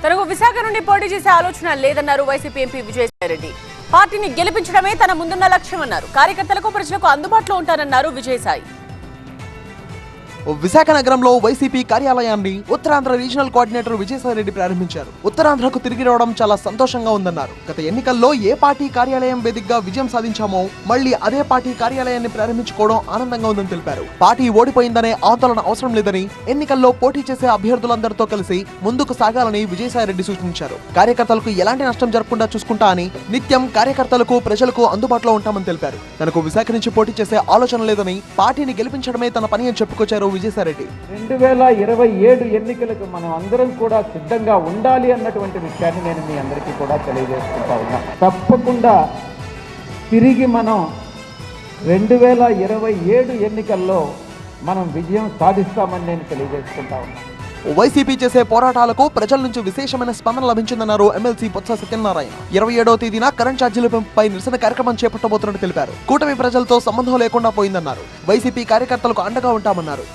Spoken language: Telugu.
తనకు విశాఖ నుండి పోటీ చేసే ఆలోచన లేదన్నారు వైసీపీ ఎంపీ విజయసాయిరెడ్డి. పార్టీని గెలిపించడమే తన ముందున్న లక్ష్యమన్నారు. కార్యకర్తలకు ప్రజలకు అందుబాటులో ఉంటానన్నారు విజయసాయి. విశాఖ నగరంలో వైసీపీ కార్యాలయాన్ని ఉత్తరాంధ్ర రీజనల్ కోఆర్డినేటర్ విజయసాయిరెడ్డి ప్రారంభించారు. ఉత్తరాంధ్రకు తిరిగి రావడం చాలా సంతోషంగా ఉందన్నారు. గత ఎన్నికల్లో ఏ పార్టీ కార్యాలయం వేదికగా విజయం సాధించామో మళ్లీ అదే పార్టీ కార్యాలయాన్ని ప్రారంభించుకోవడం ఆనందంగా ఉందని తెలిపారు. పార్టీ ఓడిపోయిందనే ఆందోళన అవసరం లేదని, ఎన్నికల్లో పోటీ చేసే అభ్యర్థులందరితో కలిసి ముందుకు సాగాలని విజయసాయిరెడ్డి సూచించారు. కార్యకర్తలకు ఎలాంటి నష్టం జరగకుండా చూసుకుంటా అని, నిత్యం కార్యకర్తలకు ప్రజలకు అందుబాటులో ఉంటామని తెలిపారు. తనకు విశాఖ నుంచి పోటీ చేసే ఆలోచన లేదని, పార్టీని గెలిపించడమే తన పని అని చెప్పుకొచ్చారు విజయసాయిరెడ్డి. 2027 ఎన్నికలకు మనం అందరం కూడా సిద్ధంగా ఉండాలి అన్నటువంటి విషయాన్ని నేను మీ అందరికీ కూడా తెలియజేసుకుంటా ఉన్నా. తప్పకుండా తిరిగి మనం 2027 ఎన్నికల్లో మనం విజయం సాధిస్తామని నేను తెలియజేసుకుంటా ఉన్నా. వైసీపీ చేసే పోరాటాలకు ప్రజల నుంచి విశేషమైన స్పందన లభించిందన్నారు ఎమ్మెల్సీ బొత్స సత్యనారాయణ. 27వ తేదీన కరెంట్ ఛార్జీల పెంపుపై నిరసన కార్యక్రమం చేపట్టబోతున్నట్టు తెలిపారు. కూటమి ప్రజలతో సంబంధం లేకుండా పోయిందన్నారు. వైసీపీ కార్యకర్తలకు అండగా ఉంటామన్నారు.